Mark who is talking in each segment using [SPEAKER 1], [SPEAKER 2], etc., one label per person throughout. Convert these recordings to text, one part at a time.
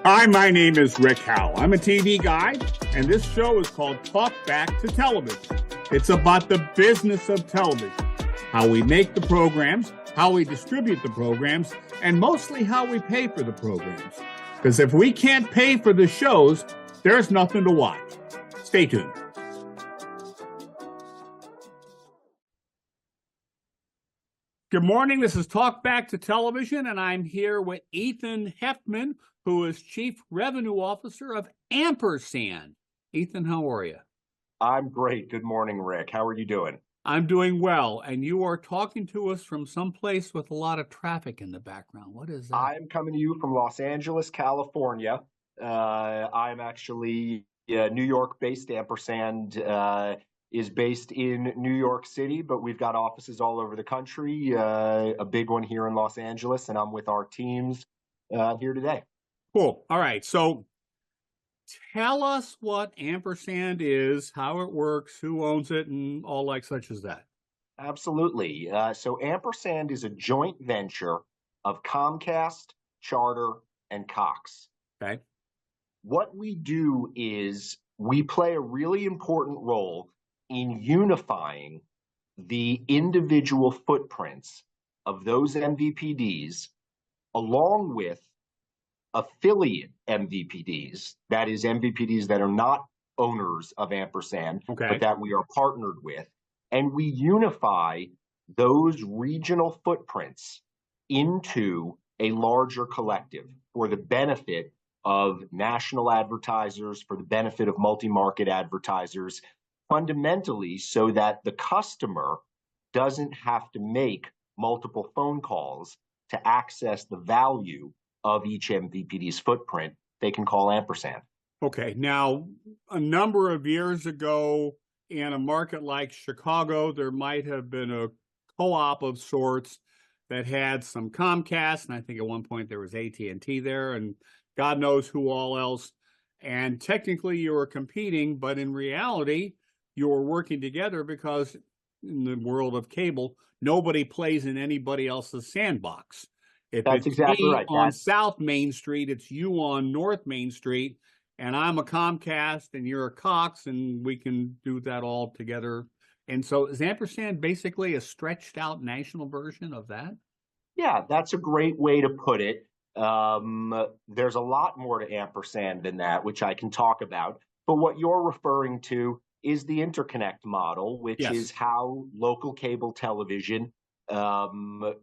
[SPEAKER 1] Hi, my name is Rick Howell. I'm a TV guy, and this show is called Talk Back to Television. It's about the business of television, how we make the programs, how we distribute the programs, and mostly how we pay for the programs. Because if we can't pay for the shows, there's nothing to watch. Stay tuned. Good morning. This is Talk Back to Television, and I'm here with Ethen Heftman, who is Chief Revenue Officer of Ampersand. Ethen, how are you?
[SPEAKER 2] I'm great. Good morning, Rick. How are you doing?
[SPEAKER 1] I'm doing well, and you are talking to us from someplace with a lot of traffic in the background. What is that?
[SPEAKER 2] I'm coming to you from Los Angeles, California. I'm actually New York-based. Ampersand is based in New York City, but we've got offices all over the country, a big one here in Los Angeles, and I'm with our teams here today.
[SPEAKER 1] Cool. All right. So tell us what Ampersand is, how it works, who owns it, and all like such as that.
[SPEAKER 2] Absolutely. So Ampersand is a joint venture of Comcast, Charter, and Cox.
[SPEAKER 1] Okay.
[SPEAKER 2] What we do is we play a really important role in unifying the individual footprints of those MVPDs along with affiliate MVPDs, that is MVPDs that are not owners of Ampersand, but that we are partnered with. And we unify those regional footprints into a larger collective for the benefit of national advertisers, for the benefit of multi-market advertisers, fundamentally so that the customer doesn't have to make multiple phone calls to access the value of each MVPD's footprint. They can call Ampersand.
[SPEAKER 1] Okay. Now, a number of years ago, in a market like Chicago, there might have been a co-op of sorts that had some Comcast, and I think at one point there was AT&T there, and God knows who all else. And technically you were competing, but in reality, you were working together because in the world of cable, nobody plays in anybody else's sandbox. If
[SPEAKER 2] That's
[SPEAKER 1] it's
[SPEAKER 2] exactly
[SPEAKER 1] me
[SPEAKER 2] right.
[SPEAKER 1] on South Main Street, it's you on North Main Street, and I'm a Comcast and you're a Cox, and we can do that all together. And so is Ampersand basically a stretched out national version of that?
[SPEAKER 2] Yeah, that's a great way to put it. There's a lot more to Ampersand than that, which I can talk about. But what you're referring to is the interconnect model, which is how local cable television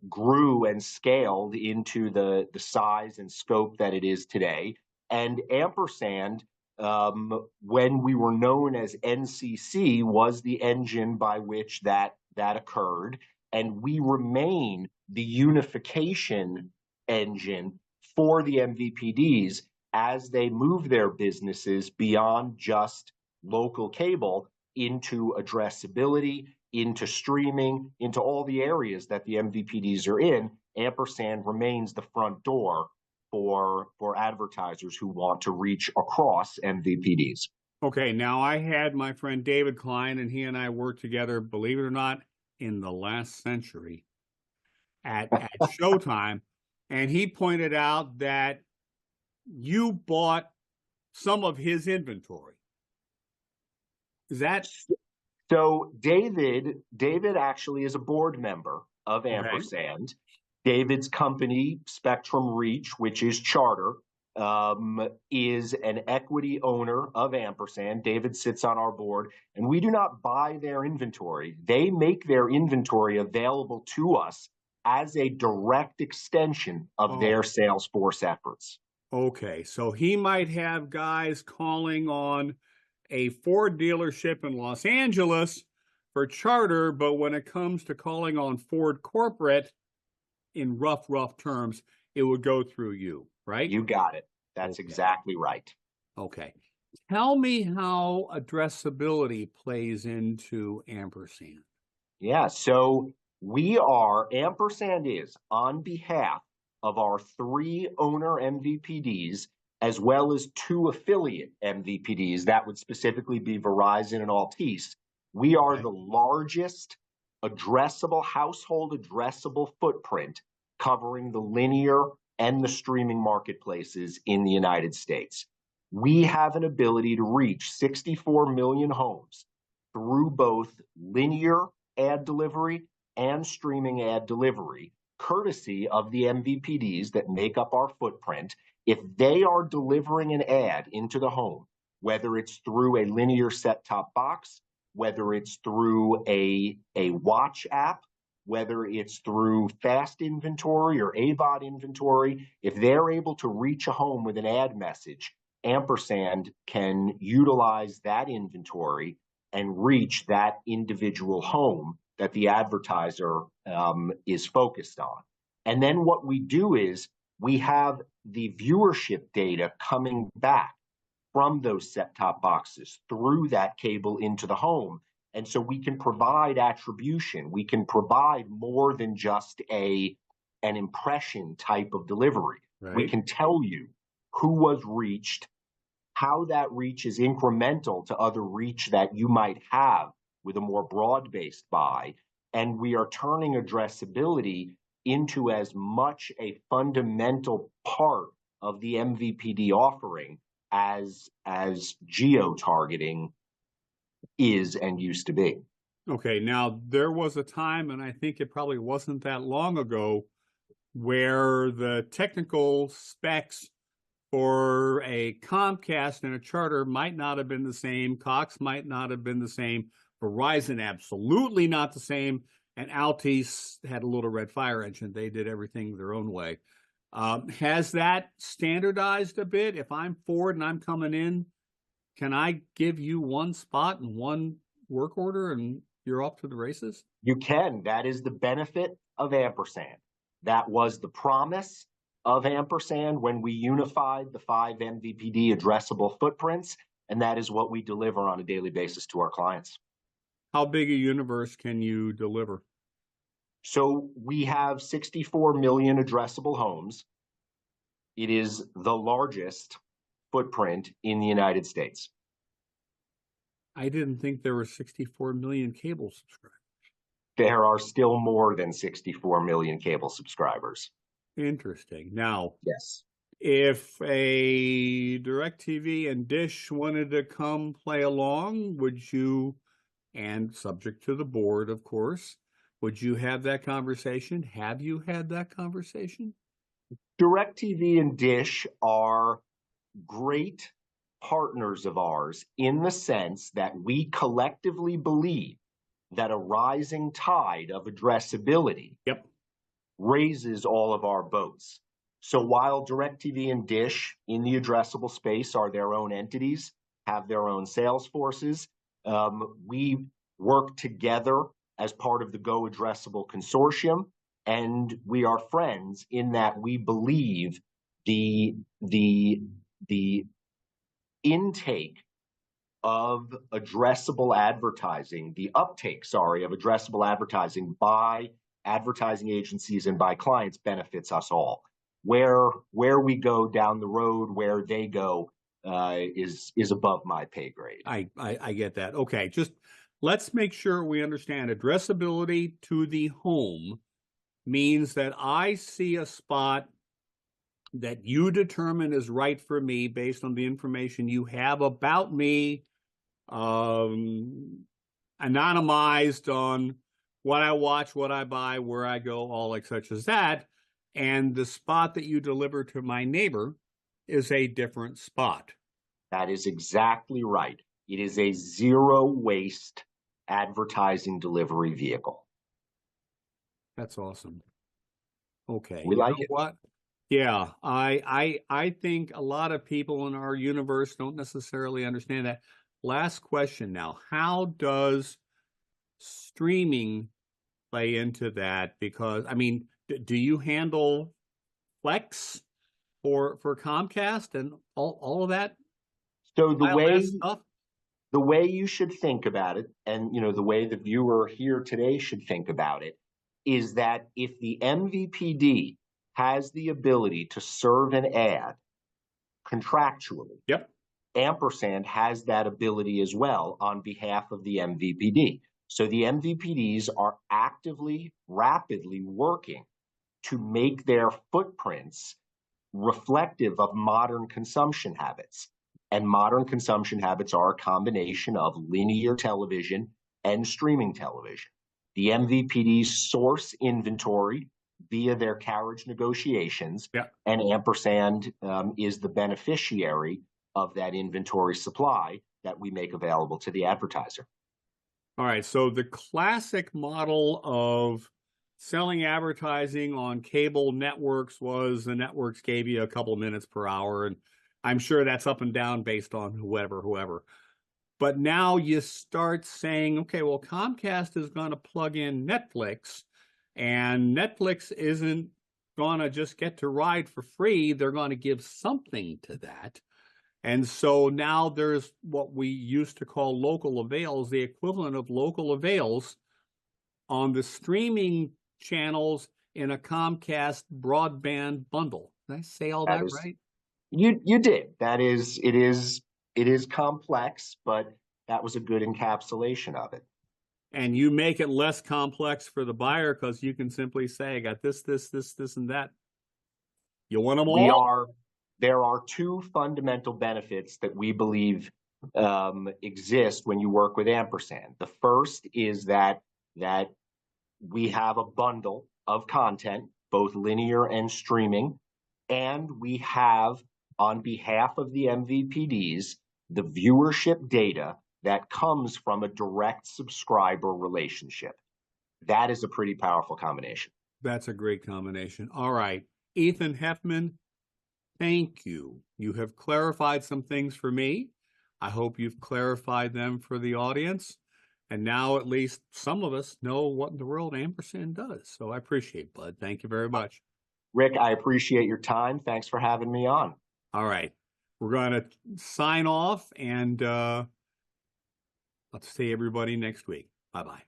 [SPEAKER 2] grew and scaled into the size and scope that it is today. And Ampersand, when we were known as NCC, was the engine by which that occurred. And we remain the unification engine for the MVPDs as they move their businesses beyond just local cable into addressability, into streaming, into all the areas that the MVPDs are in. Ampersand remains the front door for advertisers who want to reach across MVPDs.
[SPEAKER 1] Okay, now I had my friend David Klein, and he and I worked together, believe it or not, in the last century at Showtime. And he pointed out that you bought some of his inventory. Is that
[SPEAKER 2] so? David actually is a board member of Ampersand. Okay. David's company, Spectrum Reach, which is Charter, is an equity owner of Ampersand. David sits on our board, and we do not buy their inventory. They make their inventory available to us as a direct extension of their sales force efforts.
[SPEAKER 1] Okay, so he might have guys calling on a Ford dealership in Los Angeles for Charter, but when it comes to calling on Ford corporate, in rough terms, it would go through you, right?
[SPEAKER 2] You got it. That's exactly right.
[SPEAKER 1] Okay. Tell me how addressability plays into Ampersand.
[SPEAKER 2] Yeah, so Ampersand is on behalf of our 3 owner MVPDs, as well as 2 affiliate MVPDs. That would specifically be Verizon and Altice. We are the largest household addressable footprint covering the linear and the streaming marketplaces in the United States. We have an ability to reach 64 million homes through both linear ad delivery and streaming ad delivery, courtesy of the MVPDs that make up our footprint. If they are delivering an ad into the home, whether it's through a linear set-top box, whether it's through a watch app, whether it's through fast inventory or AVOD inventory, if they're able to reach a home with an ad message, Ampersand can utilize that inventory and reach that individual home that the advertiser is focused on. And then what we do is we have the viewership data coming back from those set-top boxes through that cable into the home. And so we can provide attribution. We can provide more than just an impression type of delivery.
[SPEAKER 1] Right.
[SPEAKER 2] We can tell you who was reached, how that reach is incremental to other reach that you might have with a more broad-based buy. And we are turning addressability into as much a fundamental part of the MVPD offering as geo-targeting is and used to be.
[SPEAKER 1] Okay, now there was a time, and I think it probably wasn't that long ago, where the technical specs for a Comcast and a Charter might not have been the same. Cox might not have been the same. Verizon absolutely not the same. And Altice had a little red fire engine. They did everything their own way. Has that standardized a bit? If I'm Ford and I'm coming in, can I give you one spot and one work order and you're off to the races?
[SPEAKER 2] You can. That is the benefit of Ampersand. That was the promise of Ampersand when we unified the 5 MVPD addressable footprints, and that is what we deliver on a daily basis to our clients.
[SPEAKER 1] How big a universe can you deliver?
[SPEAKER 2] So we have 64 million addressable homes. It is the largest footprint in the United States.
[SPEAKER 1] I didn't think there were 64 million cable subscribers.
[SPEAKER 2] There are still more than 64 million cable subscribers.
[SPEAKER 1] Interesting. Now,
[SPEAKER 2] yes,
[SPEAKER 1] if a DirecTV and Dish wanted to come play along, would you, and subject to the board, of course, would you have that conversation? Have you had that conversation?
[SPEAKER 2] DirecTV and Dish are great partners of ours in the sense that we collectively believe that a rising tide of addressability raises all of our boats. So while DirecTV and Dish in the addressable space are their own entities, have their own sales forces, we work together as part of the Go Addressable Consortium, and we are friends in that we believe the intake of addressable advertising, the uptake, of addressable advertising by advertising agencies and by clients benefits us all. Where we go down the road, where they go, is above my pay grade.
[SPEAKER 1] I get that. Okay, just let's make sure we understand addressability to the home means that I see a spot that you determine is right for me based on the information you have about me, anonymized on what I watch, what I buy, where I go, all like such as that. And the spot that you deliver to my neighbor is a different spot.
[SPEAKER 2] That is exactly right. It is a zero waste advertising delivery vehicle.
[SPEAKER 1] That's awesome. Okay.
[SPEAKER 2] We like it.
[SPEAKER 1] What? Yeah, I think a lot of people in our universe don't necessarily understand that. Last question now. How does streaming play into that? Because, I mean, do you handle Flex for Comcast and all of that?
[SPEAKER 2] So the way you should think about it, and the way the viewer here today should think about it, is that if the MVPD has the ability to serve an ad contractually, Ampersand has that ability as well on behalf of the MVPD. So the MVPDs are actively, rapidly working to make their footprints reflective of modern consumption habits. And modern consumption habits are a combination of linear television and streaming television. The MVPDs source inventory via their carriage negotiations, and Ampersand is the beneficiary of that inventory supply that we make available to the advertiser.
[SPEAKER 1] All right, so the classic model of selling advertising on cable networks was the networks gave you a couple minutes per hour, and I'm sure that's up and down based on whoever. But now you start saying, okay, well, Comcast is going to plug in Netflix, and Netflix isn't going to just get to ride for free. They're going to give something to that. And so now there's what we used to call local avails, the equivalent of local avails on the streaming channels in a Comcast broadband bundle. Did I say all that right?
[SPEAKER 2] You did. It is complex, but that was a good encapsulation of it.
[SPEAKER 1] And you make it less complex for the buyer because you can simply say, I got this, and that. You want them all?
[SPEAKER 2] There are two fundamental benefits that we believe exist when you work with Ampersand. The first is that we have a bundle of content, both linear and streaming, and we have, on behalf of the MVPDs, the viewership data that comes from a direct subscriber relationship. That is a pretty powerful combination.
[SPEAKER 1] That's a great combination. All right. Ethen Heftman, thank you. You have clarified some things for me. I hope you've clarified them for the audience. And now at least some of us know what in the world Ampersand does. So I appreciate it, Bud. Thank you very much.
[SPEAKER 2] Rick, I appreciate your time. Thanks for having me on.
[SPEAKER 1] All right. We're going to sign off, and let's see everybody next week. Bye-bye.